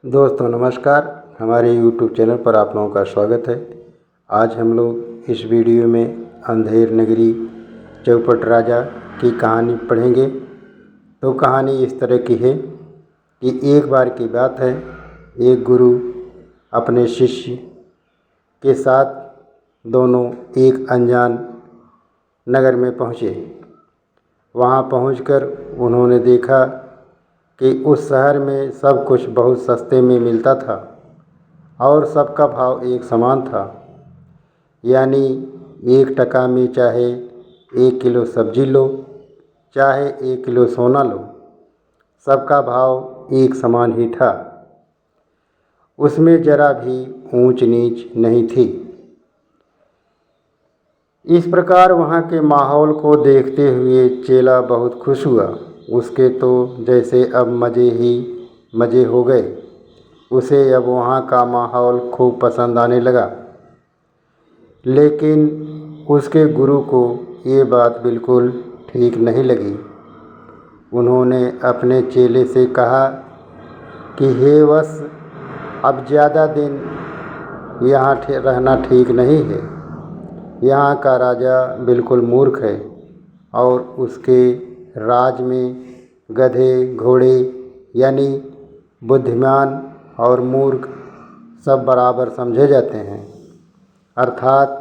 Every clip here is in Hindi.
दोस्तों नमस्कार। हमारे YouTube चैनल पर आप लोगों का स्वागत है। आज हम लोग इस वीडियो में अंधेर नगरी चौपट राजा की कहानी पढ़ेंगे। तो कहानी इस तरह की है कि एक बार की बात है, एक गुरु अपने शिष्य के साथ दोनों एक अनजान नगर में पहुँचे। वहाँ पहुंचकर उन्होंने देखा कि उस शहर में सब कुछ बहुत सस्ते में मिलता था और सबका भाव एक समान था। यानी 1 टका में चाहे 1 किलो सब्जी लो, चाहे 1 किलो सोना लो, सबका भाव एक समान ही था। उसमें जरा भी ऊंच नीच नहीं थी। इस प्रकार वहाँ के माहौल को देखते हुए चेला बहुत खुश हुआ। उसके तो जैसे अब मज़े ही मज़े हो गए। उसे अब वहाँ का माहौल खूब पसंद आने लगा। लेकिन उसके गुरु को ये बात बिल्कुल ठीक नहीं लगी। उन्होंने अपने चेले से कहा कि हे वत्स, अब ज़्यादा दिन यहाँ रहना ठीक नहीं है। यहाँ का राजा बिल्कुल मूर्ख है और उसके राज में गधे घोड़े यानी बुद्धिमान और मूर्ख सब बराबर समझे जाते हैं। अर्थात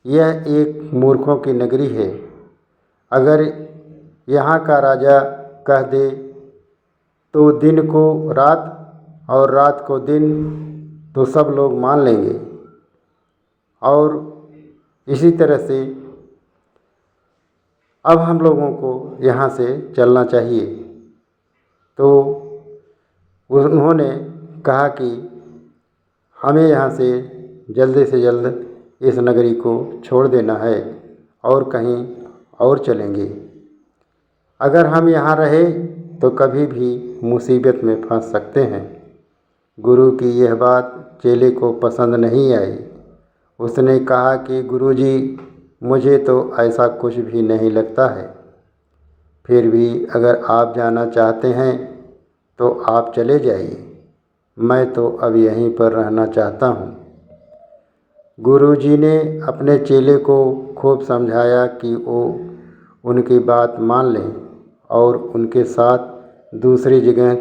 यह एक मूर्खों की नगरी है। अगर यहाँ का राजा कह दे तो दिन को रात और रात को दिन, तो सब लोग मान लेंगे। और इसी तरह से अब हम लोगों को यहाँ से चलना चाहिए। तो उन्होंने कहा कि हमें यहाँ से जल्द इस नगरी को छोड़ देना है और कहीं और चलेंगे। अगर हम यहाँ रहे तो कभी भी मुसीबत में फंस सकते हैं। गुरु की यह बात चेले को पसंद नहीं आई। उसने कहा कि गुरुजी, मुझे तो ऐसा कुछ भी नहीं लगता है। फिर भी अगर आप जाना चाहते हैं तो आप चले जाइए। मैं तो अब यहीं पर रहना चाहता हूँ। गुरुजी ने अपने चेले को खूब समझाया कि वो उनकी बात मान लें और उनके साथ दूसरी जगह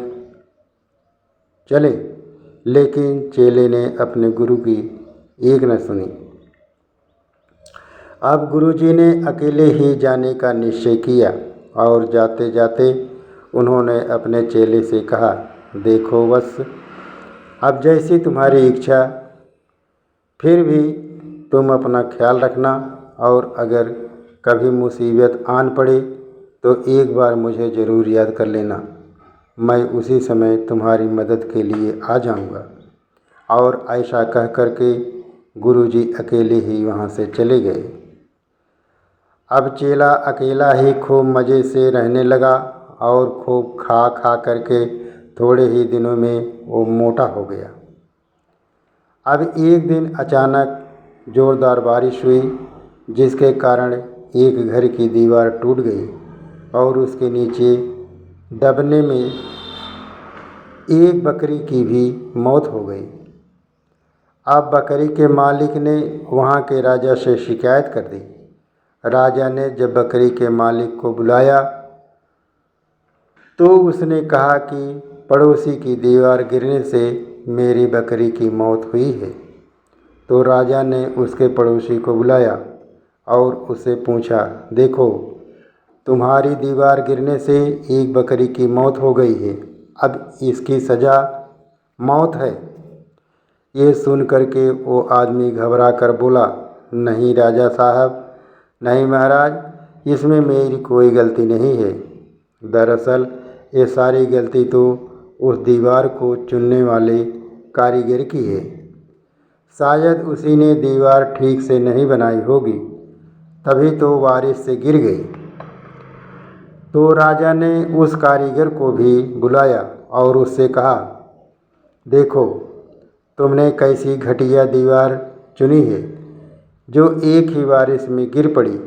चले। लेकिन चेले ने अपने गुरु की एक न सुनी। अब गुरुजी ने अकेले ही जाने का निश्चय किया और जाते जाते उन्होंने अपने चेले से कहा, देखो वत्स, अब जैसी तुम्हारी इच्छा, फिर भी तुम अपना ख्याल रखना और अगर कभी मुसीबत आन पड़े तो एक बार मुझे ज़रूर याद कर लेना। मैं उसी समय तुम्हारी मदद के लिए आ जाऊंगा। और ऐसा कह कर के गुरुजी अकेले ही वहाँ से चले गए। अब चेला अकेला ही खूब मज़े से रहने लगा और खूब खा खा करके थोड़े ही दिनों में वो मोटा हो गया। अब एक दिन अचानक ज़ोरदार बारिश हुई, जिसके कारण एक घर की दीवार टूट गई और उसके नीचे दबने में एक बकरी की भी मौत हो गई। अब बकरी के मालिक ने वहाँ के राजा से शिकायत कर दी। राजा ने जब बकरी के मालिक को बुलाया तो उसने कहा कि पड़ोसी की दीवार गिरने से मेरी बकरी की मौत हुई है। तो राजा ने उसके पड़ोसी को बुलाया और उससे पूछा, देखो, तुम्हारी दीवार गिरने से एक बकरी की मौत हो गई है, अब इसकी सज़ा मौत है। ये सुन कर के वो आदमी घबरा कर बोला, नहीं राजा साहब, नहीं महाराज, इसमें मेरी कोई गलती नहीं है। दरअसल ये सारी गलती तो उस दीवार को चुनने वाले कारीगर की है। शायद उसी ने दीवार ठीक से नहीं बनाई होगी, तभी तो बारिश से गिर गई। तो राजा ने उस कारीगर को भी बुलाया और उससे कहा, देखो, तुमने कैसी घटिया दीवार चुनी है जो एक ही बारिश में गिर पड़ी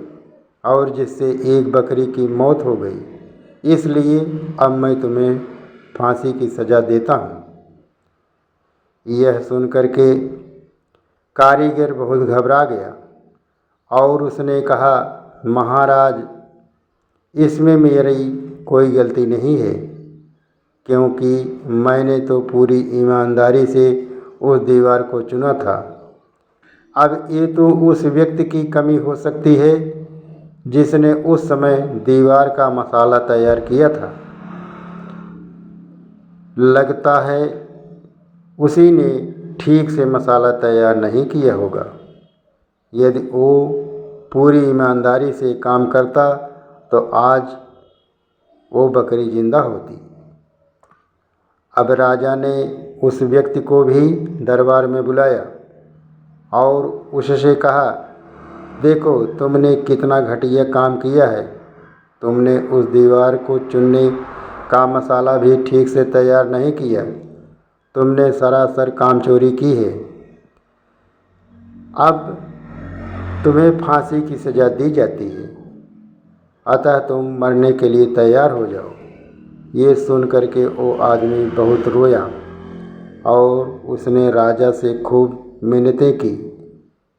और जिससे एक बकरी की मौत हो गई। इसलिए अब मैं तुम्हें फांसी की सज़ा देता हूँ। यह सुनकर के कारीगर बहुत घबरा गया और उसने कहा, महाराज, इसमें मेरी कोई गलती नहीं है, क्योंकि मैंने तो पूरी ईमानदारी से उस दीवार को चुना था। अब ये तो उस व्यक्ति की कमी हो सकती है जिसने उस समय दीवार का मसाला तैयार किया था। लगता है उसी ने ठीक से मसाला तैयार नहीं किया होगा। यदि वो पूरी ईमानदारी से काम करता तो आज वो बकरी जिंदा होती। अब राजा ने उस व्यक्ति को भी दरबार में बुलाया और उससे कहा, देखो, तुमने कितना घटिया काम किया है। तुमने उस दीवार को चुनने का मसाला भी ठीक से तैयार नहीं किया। तुमने सरासर काम चोरी की है। अब तुम्हें फांसी की सज़ा दी जाती है, अतः तुम मरने के लिए तैयार हो जाओ। ये सुन कर के वो आदमी बहुत रोया और उसने राजा से खूब मिन्नतें की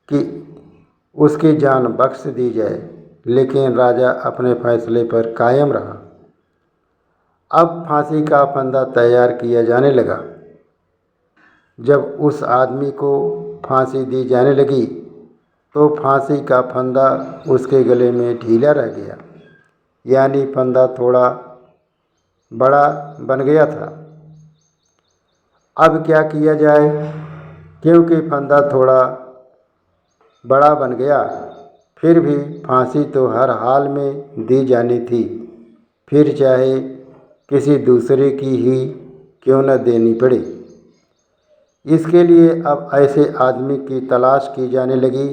कि उसकी जान बख्श दी जाए, लेकिन राजा अपने फैसले पर कायम रहा। अब फांसी का फंदा तैयार किया जाने लगा। जब उस आदमी को फांसी दी जाने लगी तो फांसी का फंदा उसके गले में ढीला रह गया, यानी फंदा थोड़ा बड़ा बन गया था। अब क्या किया जाए, क्योंकि फंदा थोड़ा बड़ा बन गया, फिर भी फांसी तो हर हाल में दी जानी थी, फिर चाहे किसी दूसरे की ही क्यों न देनी पड़े। इसके लिए अब ऐसे आदमी की तलाश की जाने लगी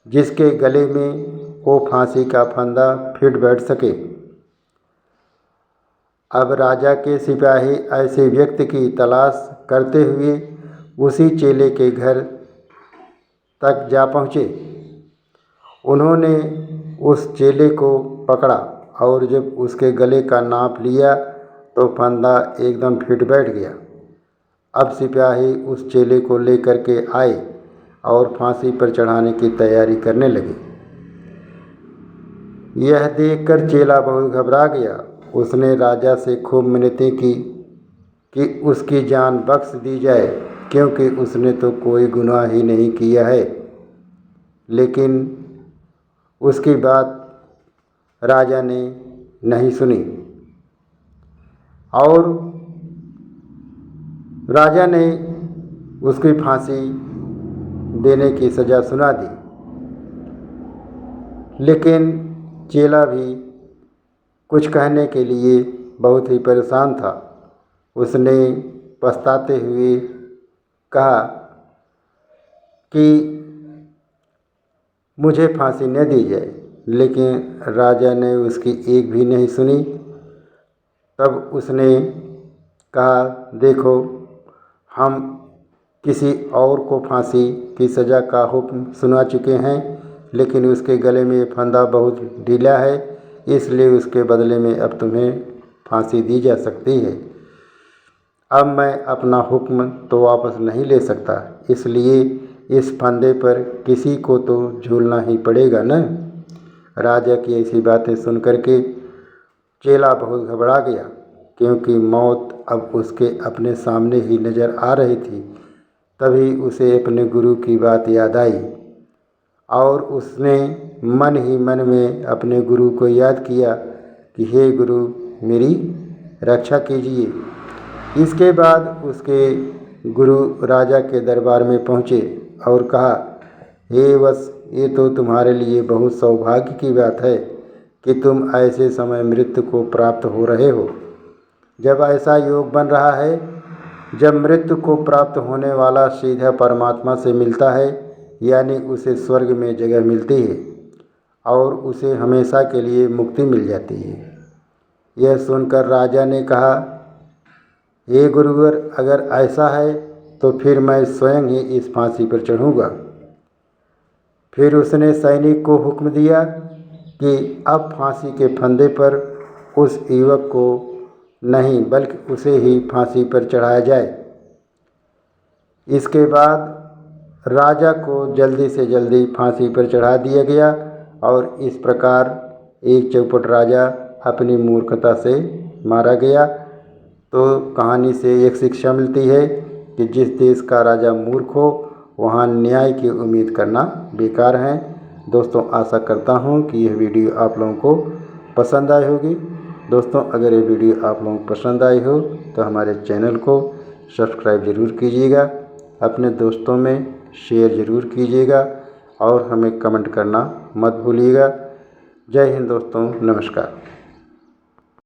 जिसके गले में वो फांसी का फंदा फिट बैठ सके। अब राजा के सिपाही ऐसे व्यक्ति की तलाश करते हुए उसी चेले के घर तक जा पहुँचे। उन्होंने उस चेले को पकड़ा और जब उसके गले का नाप लिया तो फंदा एकदम फिट बैठ गया। अब सिपाही उस चेले को लेकर के आए और फांसी पर चढ़ाने की तैयारी करने लगे। यह देखकर चेला बहुत घबरा गया। उसने राजा से खूब मिन्नतें की कि उसकी जान बख्श दी जाए, क्योंकि उसने तो कोई गुनाह ही नहीं किया है। लेकिन उसकी बात राजा ने नहीं सुनी और राजा ने उसकी फांसी देने की सज़ा सुना दी। लेकिन चेला भी कुछ कहने के लिए बहुत ही परेशान था। उसने पछताते हुए कहा कि मुझे फांसी न दी जाए, लेकिन राजा ने उसकी एक भी नहीं सुनी। तब उसने कहा, देखो, हम किसी और को फांसी की सज़ा का हुक्म सुना चुके हैं, लेकिन उसके गले में फंदा बहुत ढीला है, इसलिए उसके बदले में अब तुम्हें फांसी दी जा सकती है। अब मैं अपना हुक्म तो वापस नहीं ले सकता, इसलिए इस फंदे पर किसी को तो झूलना ही पड़ेगा न। राजा की ऐसी बातें सुन करके चेला बहुत घबरा गया, क्योंकि मौत अब उसके अपने सामने ही नज़र आ रही थी। तभी उसे अपने गुरु की बात याद आई और उसने मन ही मन में अपने गुरु को याद किया कि हे गुरु, मेरी रक्षा कीजिए। इसके बाद उसके गुरु राजा के दरबार में पहुँचे और कहा, हे वत्स, ये तो तुम्हारे लिए बहुत सौभाग्य की बात है कि तुम ऐसे समय मृत्यु को प्राप्त हो रहे हो। जब ऐसा योग बन रहा है, जब मृत्यु को प्राप्त होने वाला सीधा परमात्मा से मिलता है, यानी उसे स्वर्ग में जगह मिलती है और उसे हमेशा के लिए मुक्ति मिल जाती है। यह सुनकर राजा ने कहा, हे गुरुवर, अगर ऐसा है तो फिर मैं स्वयं ही इस फांसी पर चढ़ूँगा। फिर उसने सैनिक को हुक्म दिया कि अब फांसी के फंदे पर उस युवक को नहीं, बल्कि उसे ही फांसी पर चढ़ाया जाए। इसके बाद राजा को जल्दी से जल्दी फांसी पर चढ़ा दिया गया और इस प्रकार एक चौपट राजा अपनी मूर्खता से मारा गया। तो कहानी से एक शिक्षा मिलती है कि जिस देश का राजा मूर्ख हो वहाँ न्याय की उम्मीद करना बेकार है। दोस्तों, आशा करता हूँ कि यह वीडियो आप लोगों को पसंद आई होगी। दोस्तों, अगर ये वीडियो आप लोगों को पसंद आई हो तो हमारे चैनल को सब्सक्राइब ज़रूर कीजिएगा, अपने दोस्तों में शेयर ज़रूर कीजिएगा और हमें कमेंट करना मत भूलिएगा। जय हिंद दोस्तों, नमस्कार।